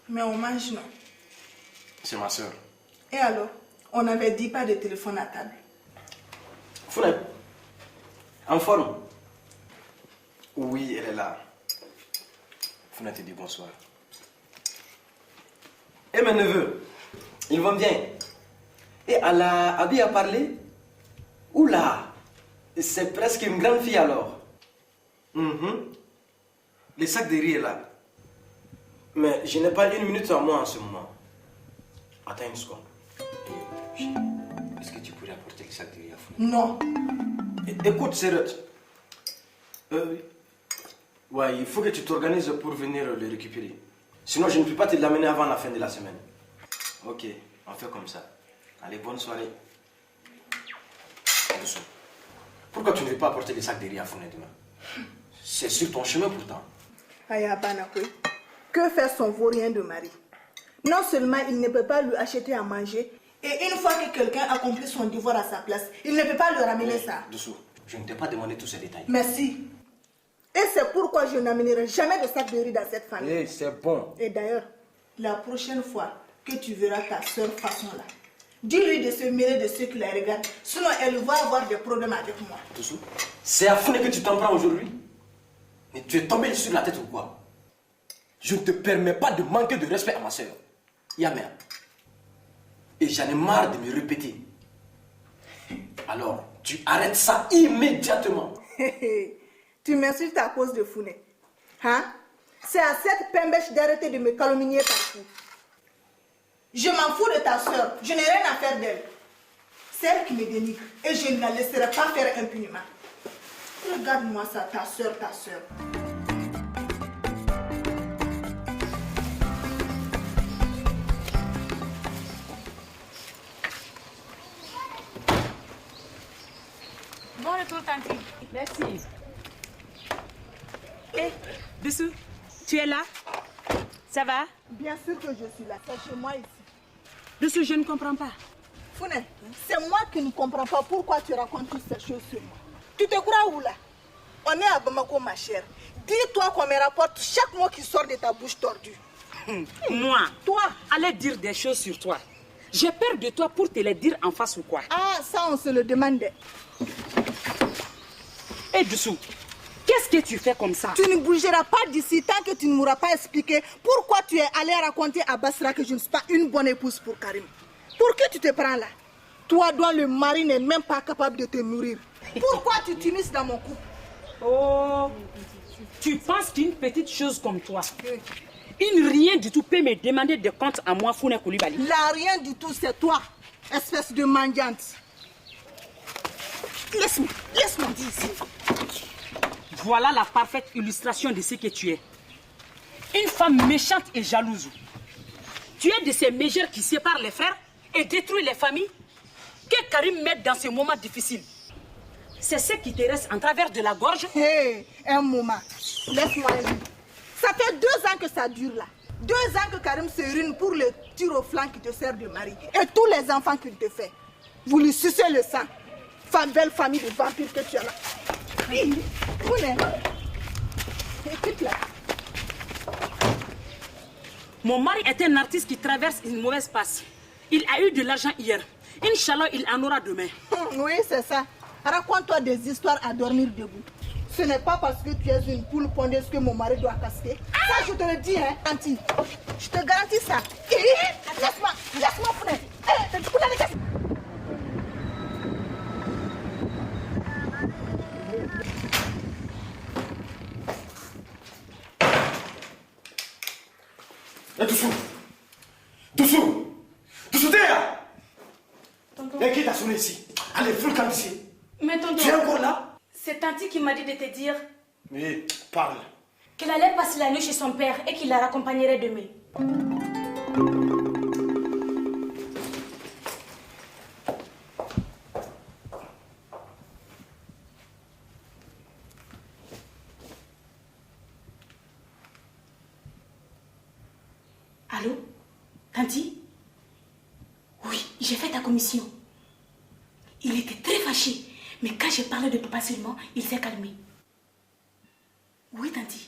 Mais on mange, non? C'est ma soeur. Et alors? On n'avait dit pas de téléphone à table. Founet, en forme? Oui, elle est là. Founet te dit bonsoir. Et mes neveux, ils vont bien. Et elle a bien parlé? Oula, c'est presque une grande fille alors. Le sac de riz est là. Mais je n'ai pas une minute à moi en ce moment. Attends une seconde. Est-ce que tu pourrais apporter le sac de riz à Founet? Non. Écoute, Serret. Ouais, il faut que tu t'organises pour venir le récupérer. Sinon, je ne peux pas te l'amener avant la fin de la semaine. Ok, on fait comme ça. Allez, bonne soirée. Doucement. Pourquoi tu ne veux pas apporter le sac de riz à Founet demain? C'est sur ton chemin pourtant. Ayabanakwe, que fait son vaurien de mari? Non seulement il ne peut pas lui acheter à manger, et une fois que quelqu'un accomplit son devoir à sa place, il ne peut pas lui ramener ça. Dessous, je ne t'ai pas demandé tous ces détails. Merci. Et c'est pourquoi je n'amènerai jamais de sac de riz dans cette famille. C'est bon. Et d'ailleurs, la prochaine fois que tu verras ta soeur façon là, dis-lui de se mêler de ceux qui la regardent, sinon elle va avoir des problèmes avec moi. Dessous, c'est à Founet que tu t'en prends aujourd'hui? Mais tu es tombé sur la tête ou quoi? Je ne te permets pas de manquer de respect à ma soeur. Yamère. Et j'en ai marre de me répéter. Alors, tu arrêtes ça immédiatement. Tu m'insultes à cause de Founet. Hein? C'est à cette pembèche d'arrêter de me calomnier partout. Je m'en fous de ta soeur. Je n'ai rien à faire d'elle. C'est elle qui me dénigre. Et je ne la laisserai pas faire impunément. Regarde-moi ça, ta soeur, ta soeur. Bon retour, tante. Merci. Eh, Dessous, tu es là? Ça va? Bien sûr que je suis là, c'est chez moi ici. Dessous, je ne comprends pas. Founet, c'est moi qui ne comprends pas pourquoi tu racontes toutes ces choses sur moi. Tu te crois où là? On est à Bamako, ma chère. Dis-toi qu'on me rapporte chaque mot qui sort de ta bouche tordue. Moi? Toi? Allez dire des choses sur toi. J'ai peur de toi pour te les dire en face ou quoi? Ah, ça on se le demandait. Et Dessous, qu'est-ce que tu fais comme ça? Tu ne bougeras pas d'ici tant que tu ne m'auras pas expliqué pourquoi tu es allé raconter à Basra que je ne suis pas une bonne épouse pour Karim. Pour qui tu te prends là? Toi dont le mari n'est même pas capable de te nourrir. Pourquoi tu t'immisces dans mon couple? Oh, tu penses qu'une petite chose comme toi, une rien du tout peut me demander des comptes à moi, Founet Koulibaly? Là, rien du tout, c'est toi, espèce de mendiante. Laisse-moi dire ici. Voilà la parfaite illustration de ce que tu es. Une femme méchante et jalouse. Tu es de ces mégères qui séparent les frères et détruisent les familles que Karim met dans ces moments difficiles. C'est ce qui te reste en travers de la gorge. Hé, un moment. Laisse-moi dire. Ça fait 2 ans que ça dure là. 2 ans que Karim se ruine pour le tir au flanc qui te sert de mari. Et tous les enfants qu'il te fait. Vous lui sucez le sang. Belle famille de vampires que tu as là. Écoute là. Mon mari est un artiste qui traverse une mauvaise passe. Il a eu de l'argent hier. Inch'Allah, il en aura demain. Oui, c'est ça. Raconte-toi des histoires à dormir debout. Ce n'est pas parce que tu es une poule pondeuse que mon mari doit casquer. Ça, je te le dis, hein, Tanti. Je te garantis ça. Laisse-moi, Founet. Dessous, t'es là! Et qui t'a sonné ici? Allez, fous le camp ici. Mais tonton... Tu es encore là? C'est Tanti qui m'a dit de te dire... Mais parle. Qu'elle allait passer la nuit chez son père et qu'il la raccompagnerait demain. Allô? Tanti? Oui, j'ai fait ta commission. Il était très fâché, mais quand j'ai parlé de papa seulement, il s'est calmé. Oui, Tanti.